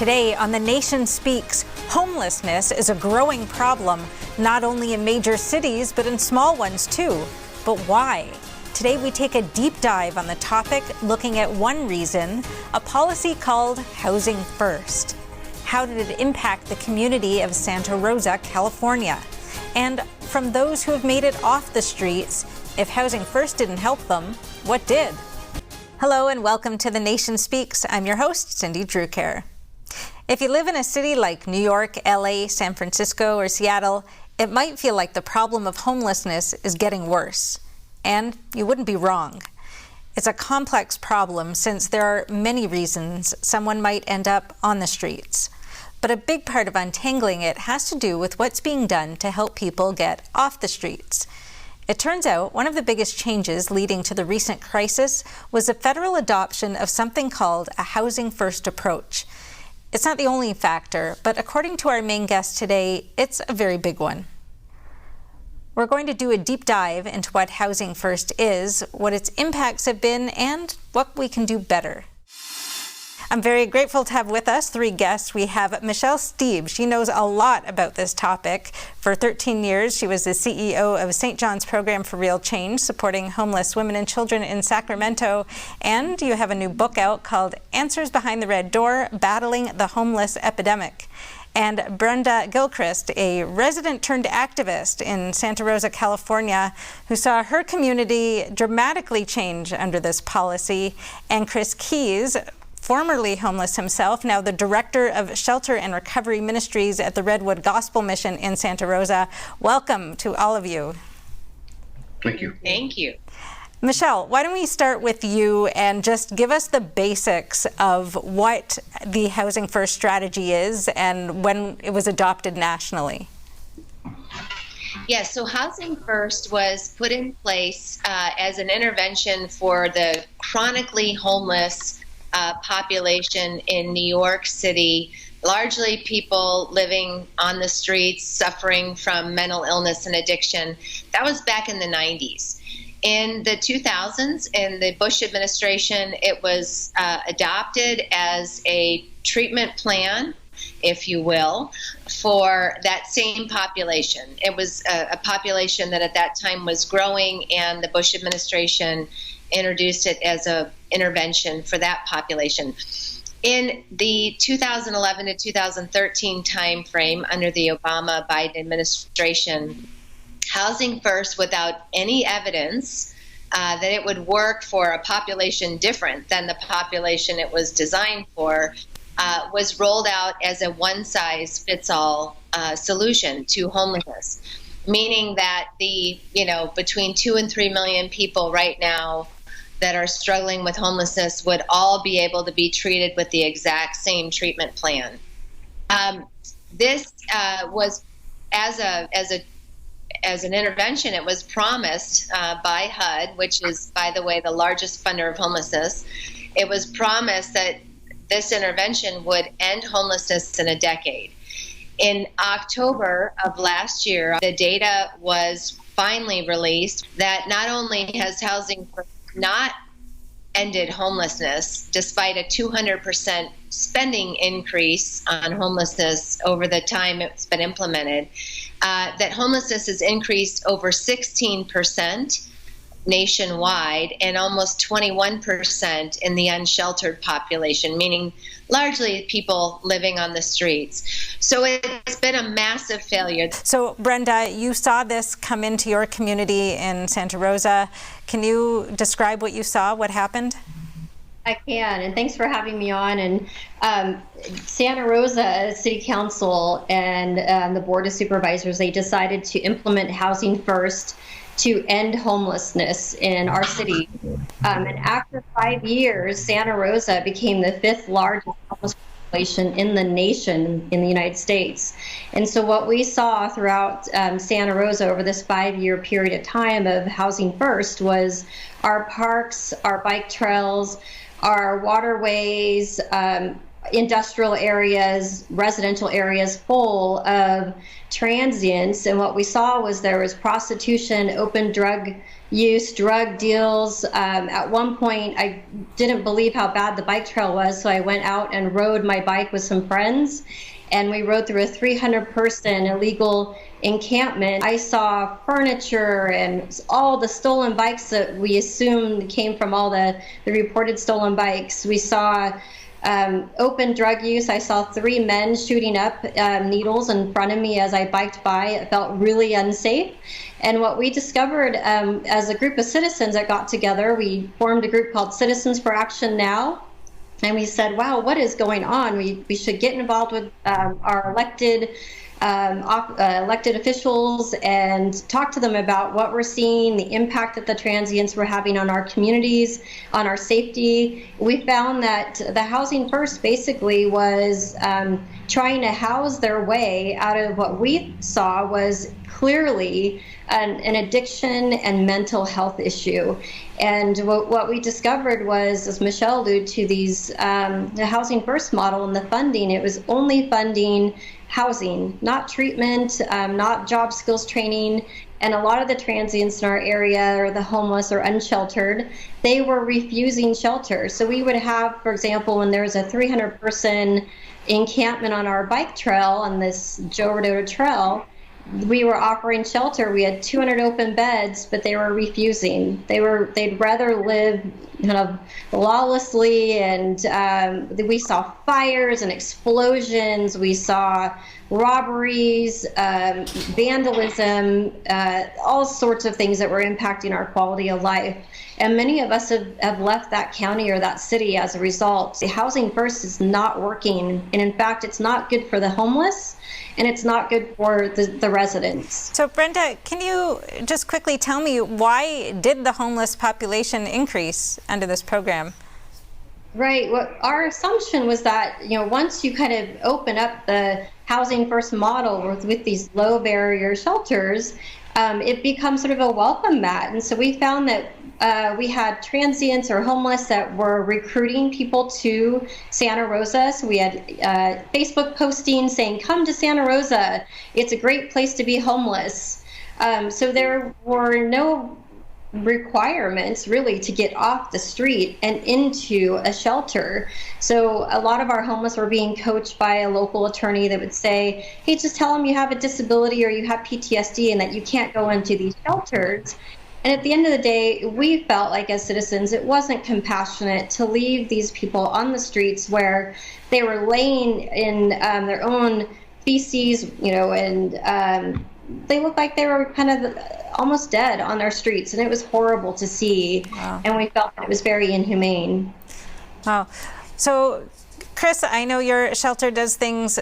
Today on The Nation Speaks, homelessness is a growing problem, not only in major cities, but in small ones too. But why? Today we take a deep dive on the topic, looking at one reason, a policy called Housing First. How did it impact the community of Santa Rosa, California? And from those who have made it off the streets, if Housing First didn't help them, what did? Hello and welcome to The Nation Speaks. I'm your host, Cindy Drucare. If you live in a city like New York, LA, San Francisco, or Seattle, it might feel like the problem of homelessness is getting worse. And you wouldn't be wrong. It's a complex problem since there are many reasons someone might end up on the streets. But a big part of untangling it has to do with what's being done to help people get off the streets. It turns out one of the biggest changes leading to the recent crisis was the federal adoption of something called a Housing First approach. It's not the only factor, but according to our main guest today, it's a very big one. We're going to do a deep dive into what Housing First is, what its impacts have been, and what we can do better. I'm very grateful to have with us three guests. We have Michelle Steeb. She knows a lot about this topic. For 13 years, she was the CEO of St. John's Program for Real Change, supporting homeless women and children in Sacramento. And you have a new book out called Answers Behind the Red Door, Battling the Homeless Epidemic. And Brenda Gilchrist, a resident turned activist in Santa Rosa, California, who saw her community dramatically change under this policy. And Chris Keys, formerly homeless himself, now the director of Shelter and Recovery Ministries at the Redwood Gospel Mission in Santa Rosa. Welcome to all of you. Thank you. Thank you. Michelle, why don't we start with you and just give us the basics of what the Housing First strategy is and when it was adopted nationally. Yes, so Housing First was put in place as an intervention for the chronically homeless population in New York City, largely people living on the streets, suffering from mental illness and addiction. That was back in the 90s. In the 2000s, in the Bush administration, it was adopted as a treatment plan, if you will, for that same population. It was a population that at that time was growing, and the Bush administration introduced it as an intervention for that population. In the 2011 to 2013 timeframe under the Obama-Biden administration, Housing First, without any evidence that it would work for a population different than the population it was designed for, was rolled out as a one-size-fits-all solution to homelessness, meaning that between 2 and 3 million people right now that are struggling with homelessness would all be able to be treated with the exact same treatment plan. This was as an intervention. It was promised by HUD, which is, by the way, the largest funder of homelessness. It was promised that this intervention would end homelessness in a decade. In October of last year, the data was finally released that not only has Housing First not ended homelessness, despite a 200% spending increase on homelessness over the time it's been implemented, that homelessness has increased over 16% nationwide and almost 21% in the unsheltered population, meaning largely people living on the streets. So it's been a massive failure. So Brenda, you saw this come into your community in Santa Rosa. Can you describe what you saw, what happened? I can, and thanks for having me on. And Santa Rosa City Council and the Board of Supervisors, they decided to implement Housing First to end homelessness in our city. And after 5 years, Santa Rosa became the 5th largest homeless population in the nation in the United States. And so what we saw throughout Santa Rosa over this 5-year period of time of Housing First was our parks, our bike trails, our waterways, industrial areas, residential areas full of transients. And what we saw was there was prostitution, open drug use, drug deals. At one point, I didn't believe how bad the bike trail was, so I went out and rode my bike with some friends, and we rode through a 300-person illegal encampment. I saw furniture and all the stolen bikes that we assumed came from all the reported stolen bikes. We saw open drug use. I saw 3 men shooting up needles in front of me as I biked by. It felt really unsafe. And what we discovered as a group of citizens that got together, we formed a group called Citizens for Action Now. And we said, wow, what is going on? We should get involved with our elected officials and talk to them about what we're seeing, the impact that the transients were having on our communities, on our safety. We found that the Housing First basically was trying to house their way out of what we saw was clearly an addiction and mental health issue. And what we discovered was, as Michelle alluded to, the Housing First model and the funding, it was only funding housing, not treatment, not job skills training. And a lot of the transients in our area, or the homeless or unsheltered, they were refusing shelter. So we would have, for example, when there was a 300-person encampment on our bike trail, on this Joe Rodota trail, we were offering shelter. We had 200 open beds, but they were refusing. They'd rather live kind of lawlessly, and we saw fires and explosions. We saw robberies, vandalism, all sorts of things that were impacting our quality of life. And many of us have left that county or that city as a result. The Housing First is not working, and in fact, it's not good for the homeless, and it's not good for the residents. So Brenda, can you just quickly tell me, why did the homeless population increase under this program? Right. Well, our assumption was that, once you kind of open up the Housing First model with these low barrier shelters, it becomes sort of a welcome mat. And so we found that we had transients or homeless that were recruiting people to Santa Rosa. So we had Facebook postings saying, come to Santa Rosa. It's a great place to be homeless. So there were no requirements really to get off the street and into a shelter. So a lot of our homeless were being coached by a local attorney that would say, hey, just tell them you have a disability or you have PTSD and that you can't go into these shelters. And at the end of the day, we felt like as citizens, it wasn't compassionate to leave these people on the streets where they were laying in their own feces, and they looked like they were kind of almost dead on our streets. And it was horrible to see. Wow. And we felt that it was very inhumane. Wow. So, Chris, I know your shelter does things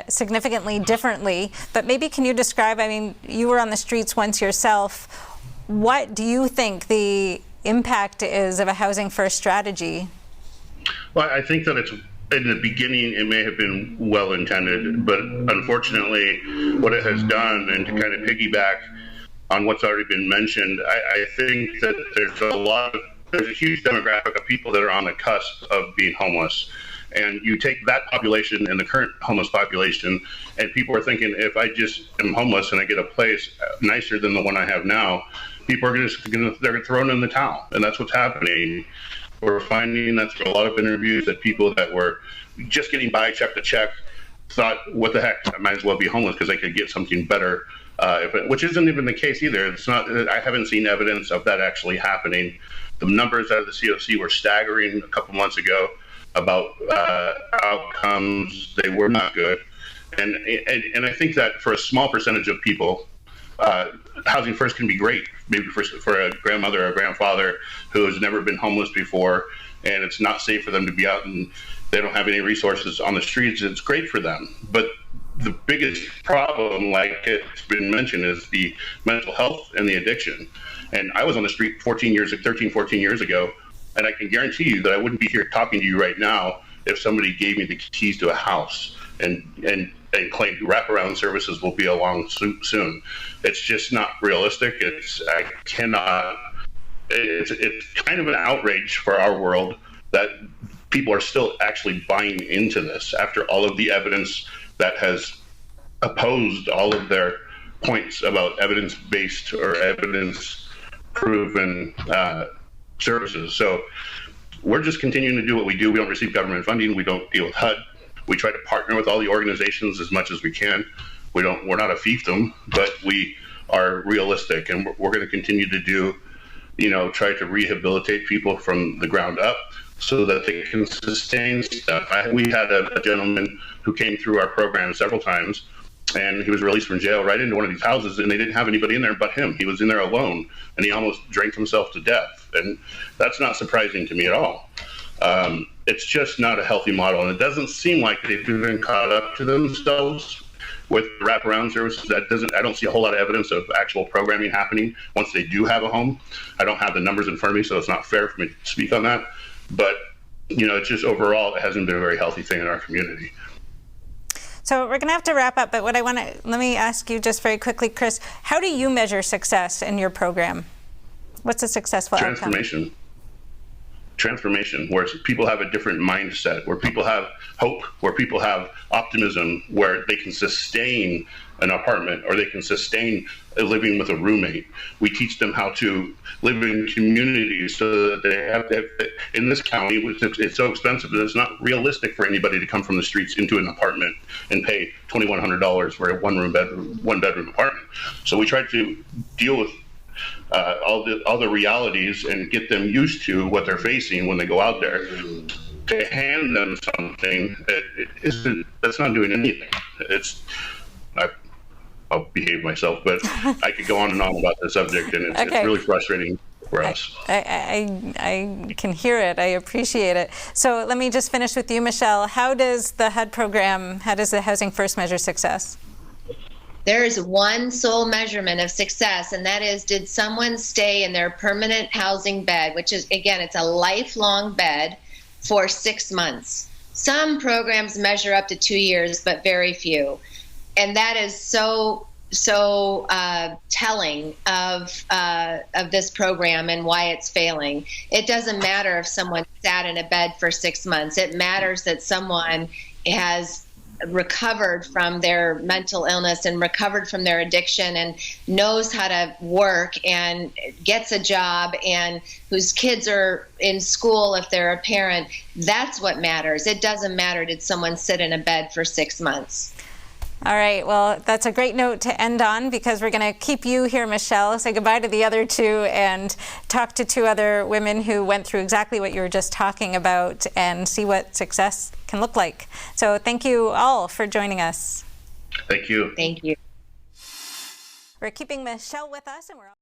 significantly differently, but maybe can you describe, you were on the streets once yourself. What do you think the impact is of a Housing First strategy? Well, I think that it's, in the beginning, it may have been well intended, but unfortunately, what it has done, and to kind of piggyback on what's already been mentioned, I think that there's a huge demographic of people that are on the cusp of being homeless. And you take that population and the current homeless population, and people are thinking, if I just am homeless and I get a place nicer than the one I have now, people are they're thrown in the towel. And that's what's happening. We're finding that through a lot of interviews that people that were just getting by check to check thought, what the heck, I might as well be homeless because I could get something better, which isn't even the case either. It's not. I haven't seen evidence of that actually happening. The numbers out of the COC were staggering a couple months ago about outcomes. They were not good. And I think that for a small percentage of people, Housing First can be great. Maybe for a grandmother or a grandfather who has never been homeless before, and it's not safe for them to be out and they don't have any resources on the streets. It's great for them. But the biggest problem, like it's been mentioned, is the mental health and the addiction. And I was on the street 13, 14 years ago, and I can guarantee you that I wouldn't be here talking to you right now if somebody gave me the keys to a house and claimed wraparound services will be along soon. It's just not realistic. It's kind of an outrage for our world that people are still actually buying into this after all of the evidence that has opposed all of their points about evidence-based or evidence-proven services. So we're just continuing to do what we do. We don't receive government funding. We don't deal with HUD. We try to partner with all the organizations as much as we can. We're not a fiefdom, but we are realistic, and we're going to continue to do, try to rehabilitate people from the ground up so that they can sustain stuff. We had a gentleman who came through our program several times, and he was released from jail right into one of these houses, and they didn't have anybody in there but him. He was in there alone, and he almost drank himself to death. And that's not surprising to me at all. It's just not a healthy model, and it doesn't seem like they've been caught up to themselves with wraparound services. I don't see a whole lot of evidence of actual programming happening once they do have a home. I don't have the numbers in front of me, so it's not fair for me to speak on that. But, it's just overall, it hasn't been a very healthy thing in our community. So we're going to have to wrap up, but let me ask you just very quickly, Chris, how do you measure success in your program? What's a successful outcome? Transformation, where people have a different mindset, where people have hope, where people have optimism, where they can sustain an apartment or they can sustain living with a roommate. We teach them how to live in communities so that they have in this county, it's so expensive that it's not realistic for anybody to come from the streets into an apartment and pay $2,100 for a one bedroom apartment. So we try to deal with all the realities and get them used to what they're facing when they go out there. To hand them something that's not doing anything. I'll behave myself, but I could go on and on about the subject, and it's really frustrating for us. I can hear it. I appreciate it. So let me just finish with you, Michelle. How does the HUD program, how does the Housing First measure success? There is one sole measurement of success, and that is, did someone stay in their permanent housing bed, which is, again, it's a lifelong bed, for 6 months. Some programs measure up to 2 years, but very few. And that is so telling of this program and why it's failing. It doesn't matter if someone sat in a bed for 6 months. It matters that someone has recovered from their mental illness and recovered from their addiction and knows how to work and gets a job and whose kids are in school if they're a parent. That's what matters. It doesn't matter did someone sit in a bed for 6 months. All right, well, that's a great note to end on, because we're going to keep you here, Michelle, say goodbye to the other two and talk to two other women who went through exactly what you were just talking about and see what success can look like. So thank you all for joining us. Thank you. Thank you. We're keeping Michelle with us, and we're